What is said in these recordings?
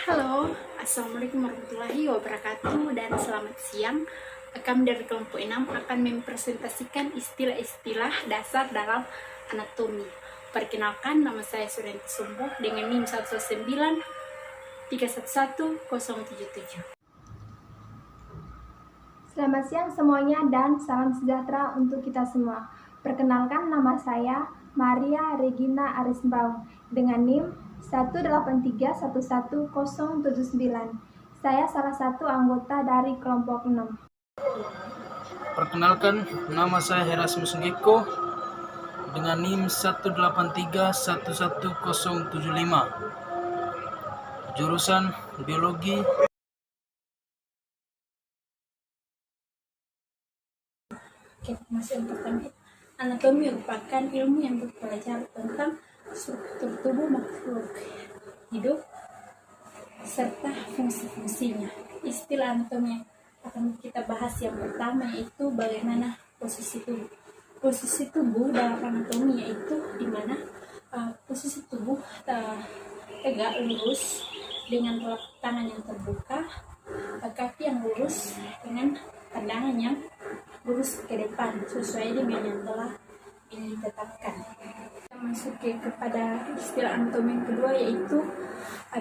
Halo, Assalamualaikum warahmatullahi wabarakatuh dan selamat siang. Kami dari kelompok 6 akan mempresentasikan istilah-istilah dasar dalam anatomi. Perkenalkan, nama saya Suryanti Sumbo dengan NIM 19311-077. Selamat siang semuanya dan salam sejahtera untuk kita semua. Perkenalkan, nama saya Maria Regina Arisbaum dengan NIM 183110079. Saya salah satu anggota dari kelompok 6. Perkenalkan, nama saya Erasmus Geko dengan NIM 1831175. Jurusan Biologi. Masih yang pertama, anatomi merupakan ilmu yang mempelajari tentang struktur tubuh makhluk hidup serta fungsi-fungsinya. Istilah anatomi yang akan kita bahas yang pertama yaitu bagaimana posisi tubuh. Posisi tubuh dalam anatomi yaitu di mana posisi tubuh tegak lurus dengan telapak tangan yang terbuka, kaki yang lurus dengan pandangan yang lurus ke depan sesuai dengan yang telah ditetapkan. Kita masuk kepada istilah anatomi yang kedua yaitu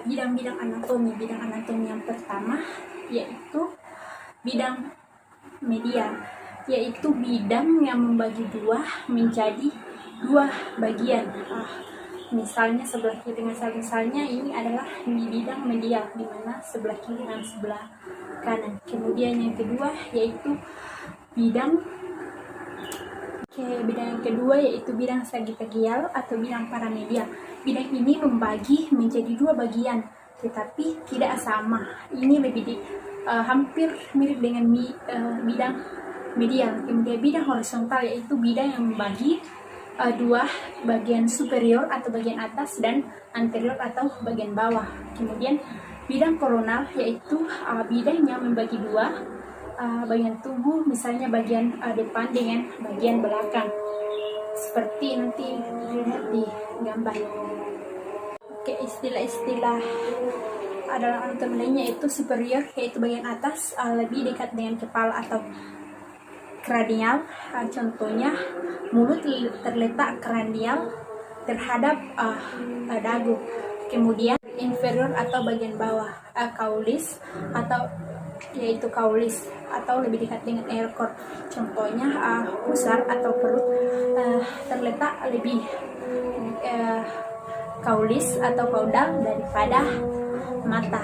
bidang-bidang anatomi. Bidang anatomi yang pertama yaitu bidang medial, yaitu bidang yang membagi menjadi dua bagian. Misalnya sebelah kiri misalnya ini adalah bidang medial di mana sebelah kiri dan sebelah kanan. Kemudian yang kedua yaitu bidang yang kedua yaitu bidang sagittal atau bidang paramedial. Bidang ini membagi menjadi dua bagian tetapi tidak sama. Ini lebih hampir mirip dengan bidang medial. Kemudian bidang horizontal yaitu bidang yang membagi dua bagian superior atau bagian atas dan anterior atau bagian bawah. Kemudian bidang koronal yaitu bidang yang membagi dua bagian tubuh, misalnya bagian depan dengan bagian belakang, seperti nanti dilihat di gambar. Oke, istilah-istilah adalah anatomi lainnya yaitu superior, yaitu bagian atas lebih dekat dengan kepala atau kranial. Contohnya mulut terletak kranial terhadap dagu. Kemudian inferior atau bagian bawah kaulis atau lebih dekat dengan air core. Contohnya pusar atau perut terletak lebih kaulis atau kaudal daripada mata.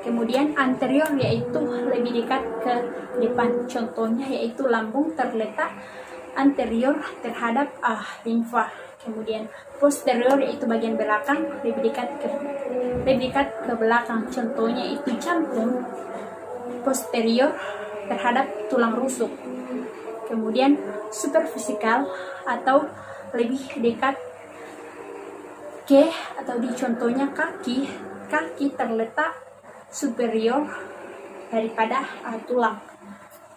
Kemudian anterior yaitu lebih dekat ke depan. Contohnya yaitu lambung terletak anterior terhadap limfa. Kemudian posterior yaitu bagian belakang lebih dekat ke belakang. Contohnya itu jantung posterior terhadap tulang rusuk. Kemudian superfisikal atau lebih dekat ke atau di contohnya kaki terletak superior daripada tulang.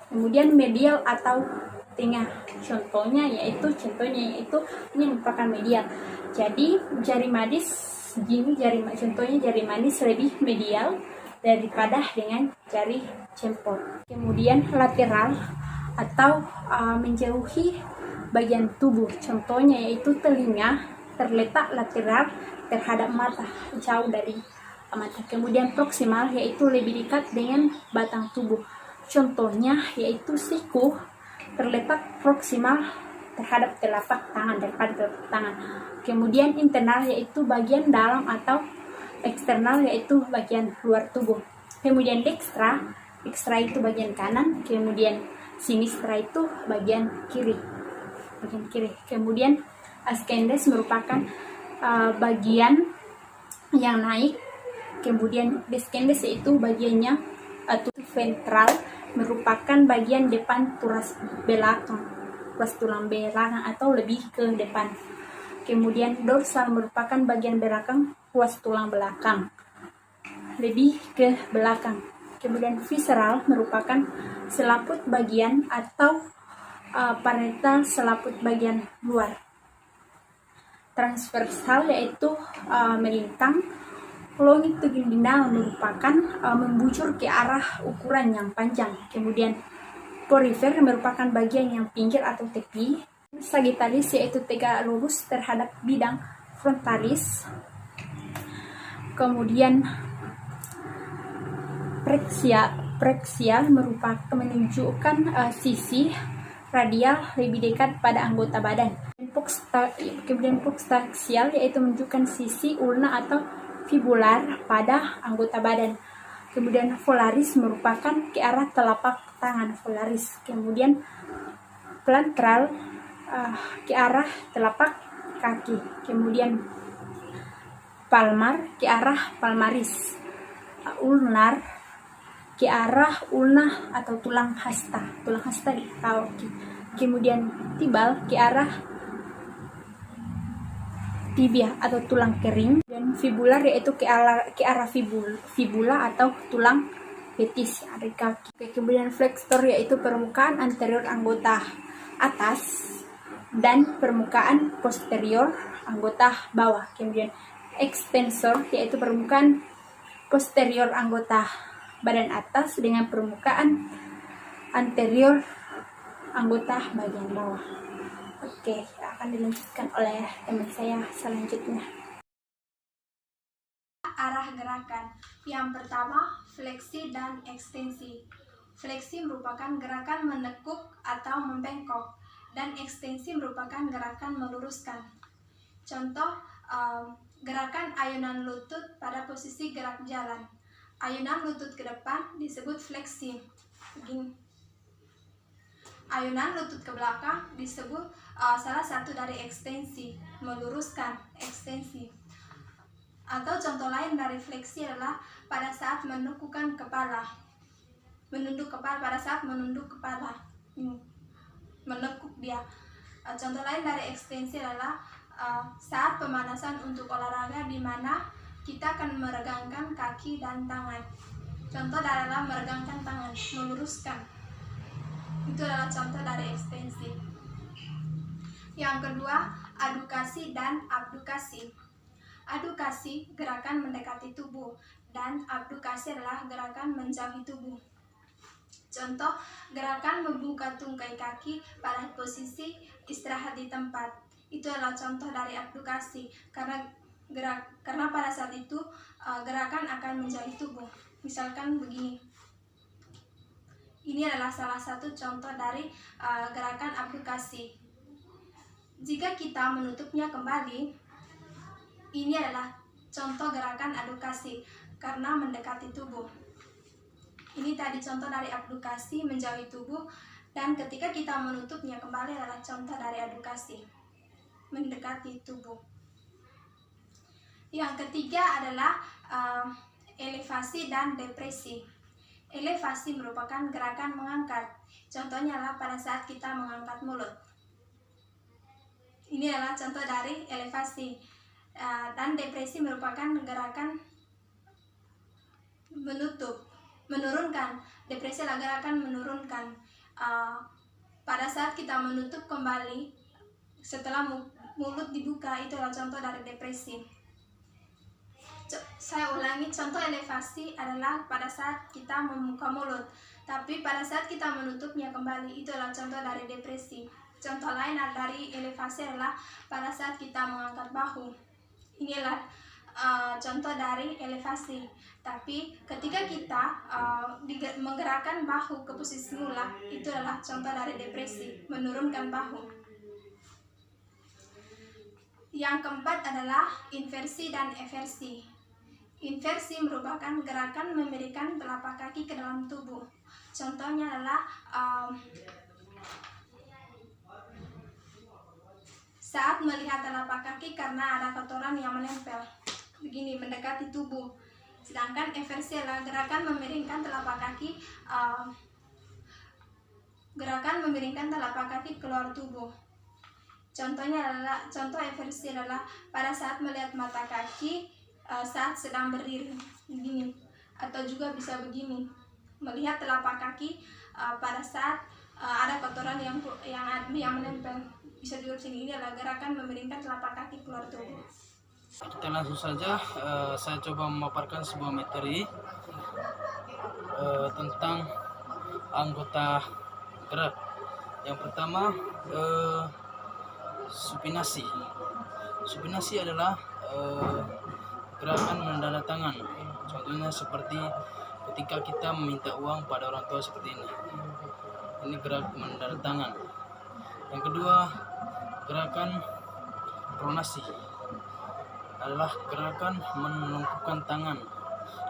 Kemudian medial atau tengah. Contohnya yaitu ini merupakan medial. Jadi jari manis contohnya jari manis lebih medial daripada dengan jari jempol. Kemudian lateral atau menjauhi bagian tubuh. Contohnya yaitu telinga terletak lateral terhadap mata, jauh dari mata. Kemudian proksimal yaitu lebih dekat dengan batang tubuh. Contohnya yaitu siku terletak proksimal terhadap telapak tangan. Kemudian internal yaitu bagian dalam atau eksternal yaitu bagian luar tubuh. Kemudian dextra itu bagian kanan, kemudian sinistra itu bagian kiri. Kemudian ascendens merupakan bagian yang naik. Kemudian descendens yaitu bagiannya ventral merupakan bagian depan turas tulang belakang atau lebih ke depan. Kemudian dorsal merupakan bagian belakang ruas tulang belakang, lebih ke belakang. Kemudian visceral merupakan selaput bagian atau parietal selaput bagian luar. Transversal yaitu melintang longitudinal merupakan membujur ke arah ukuran yang panjang. Kemudian perifer merupakan bagian yang pinggir atau tepi. Sagittalis yaitu tegak lurus terhadap bidang frontalis. Kemudian preaxial merupakan menunjukkan sisi radial lebih dekat pada anggota badan. Kemudian prostaxial yaitu menunjukkan sisi ulna atau fibular pada anggota badan. Kemudian volaris merupakan ke arah telapak tangan volaris. Kemudian plantral ke arah telapak kaki. Kemudian palmar ke arah palmaris. Ulnar ke arah ulna atau tulang hasta di kaki. Kemudian tibal ke arah tibia atau tulang kering. Dan fibular yaitu ke arah fibula atau tulang betis dari kaki. Kemudian flexor yaitu permukaan anterior anggota atas dan permukaan posterior anggota bawah. Kemudian extensor yaitu permukaan posterior anggota badan atas dengan permukaan anterior anggota bagian bawah. Oke, akan dilanjutkan oleh teman saya selanjutnya. Arah gerakan. Yang pertama, fleksi dan ekstensi. Fleksi merupakan gerakan menekuk atau membengkok, dan ekstensi merupakan gerakan meluruskan. Contoh, gerakan ayunan lutut pada posisi gerak jalan. Ayunan lutut ke depan disebut fleksi. Begini. Ayunan lutut ke belakang disebut salah satu dari ekstensi, meluruskan, ekstensi. Atau contoh lain dari fleksi adalah pada saat menunduk kepala. Pada saat menunduk kepala. Menekuk dia. Contoh lain dari ekstensi adalah saat pemanasan untuk olahraga di mana kita akan meregangkan kaki dan tangan. Contoh adalah meregangkan tangan, meluruskan. Itu adalah contoh dari ekstensi. Yang kedua, adukasi dan abdukasi. Adukasi gerakan mendekati tubuh, dan abdukasi adalah gerakan menjauhi tubuh. Contoh, gerakan membuka tungkai kaki pada posisi istirahat di tempat. Itu adalah contoh dari abdukasi, karena pada saat itu gerakan akan menjauhi tubuh. Misalkan begini. Ini adalah salah satu contoh dari gerakan abdukasi. Jika kita menutupnya kembali, ini adalah contoh gerakan adukasi karena mendekati tubuh. Ini tadi contoh dari abdukasi, menjauhi tubuh, dan ketika kita menutupnya kembali adalah contoh dari adukasi, mendekati tubuh. Yang ketiga adalah elevasi dan depresi. Elevasi merupakan gerakan mengangkat. Contohnya adalah pada saat kita mengangkat mulut. Ini adalah contoh dari elevasi. Dan depresi merupakan gerakan menurunkan. Depresi adalah gerakan menurunkan. Pada saat kita menutup kembali setelah mulut dibuka, itu adalah contoh dari depresi. Saya ulangi, contoh elevasi adalah pada saat kita membuka mulut, tapi pada saat kita menutupnya kembali, itu adalah contoh dari depresi. Contoh lain dari elevasi adalah pada saat kita mengangkat bahu. Inilah contoh dari elevasi. Tapi ketika kita menggerakkan bahu ke posisi mula, itu adalah contoh dari depresi, menurunkan bahu. Yang keempat adalah inversi dan eversi. Inversi merupakan gerakan memberikan telapak kaki ke dalam tubuh. Contohnya adalah saat melihat telapak kaki karena ada kotoran yang menempel, begini, mendekati tubuh. Sedangkan eversi adalah gerakan memiringkan telapak kaki, keluar tubuh. Contoh eversi adalah pada saat melihat mata kaki saat sedang berdiri, begini, atau juga bisa begini, melihat telapak kaki pada saat ada kotoran yang menempel, bisa juga sini. Ini adalah gerakan memiringkan telapak kaki keluar tubuh. Kita langsung saja, saya coba memaparkan sebuah materi tentang anggota gerak. Yang pertama, supinasi. Supinasi adalah gerakan menandatangan. Contohnya seperti ketika kita meminta uang pada orang tua seperti ini. Ini gerak menandatangan. Yang kedua, gerakan pronasi adalah gerakan menelungkupkan tangan.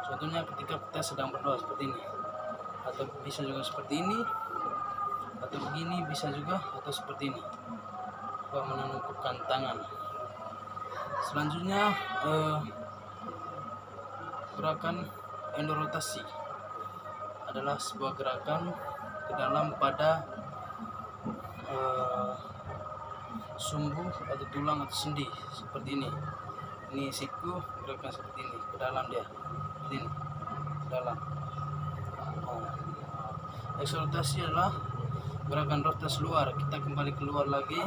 Contohnya ketika kita sedang berdoa seperti ini, atau bisa juga seperti ini, atau begini bisa juga, atau seperti ini, menelungkupkan tangan. Selanjutnya gerakan endorotasi adalah sebuah gerakan ke dalam pada sumbu atau tulang atau sendi seperti ini. Ini siku, gerakan seperti ini ke dalam dia, seperti ini, ke dalam. Eksortasi adalah gerakan rotas luar, kita kembali keluar lagi,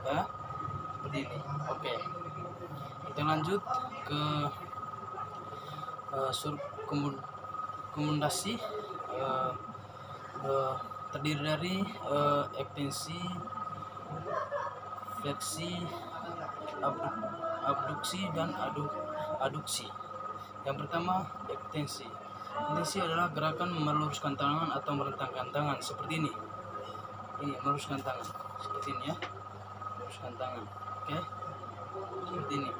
ya, seperti ini. Oke, kita lanjut ke komundasi. Terdiri dari ekstensi, fleksi, abduksi, dan aduksi. Yang pertama, ekstensi. Ekstensi adalah gerakan meluruskan tangan atau merentangkan tangan seperti ini. Ini meluruskan tangan seperti ini, ya, meluruskan tangan. Oke, seperti ini.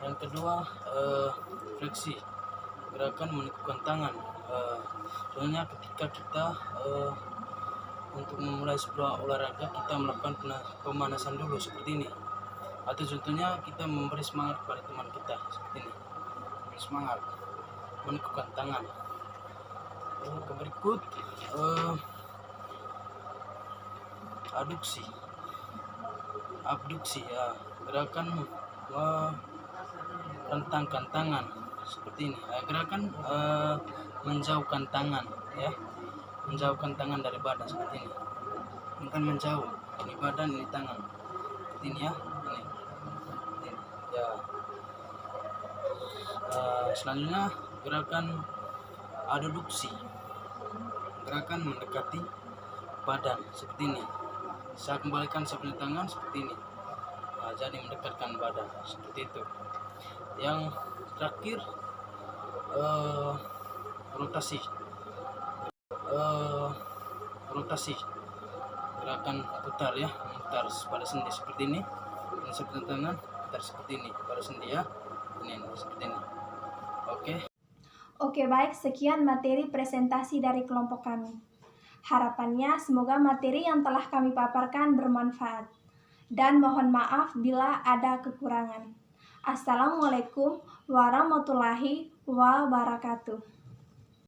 Yang kedua, fleksi, gerakan menekukkan tangan. Contohnya ketika kita untuk memulai sebuah olahraga, kita melakukan pemanasan dulu seperti ini. Atau contohnya kita memberi semangat kepada teman kita seperti ini, memberi semangat, menekukkan tangan. Berikut abduksi, ya, gerakan merentangkan tangan seperti ini. Gerakan menjauhkan tangan, ya, menjauhkan tangan dari badan seperti ini. Ini kan menjauh, ini badan, ini tangan, seperti ini, ya, ini, ya. Selanjutnya gerakan aduduksi, gerakan mendekati badan seperti ini. Saya kembalikan saya punya tangan seperti ini, jadi mendekatkan badan seperti itu. Yang terakhir, rotasi, gerakan putar, ya, putar pada sendi seperti ini. Ini seperti tangan, putar seperti ini pada sendi, ya, ini seperti ini. Oke, baik, sekian materi presentasi dari kelompok kami. Harapannya semoga materi yang telah kami paparkan bermanfaat. Dan mohon maaf bila ada kekurangan. Assalamualaikum warahmatullahi wabarakatuh.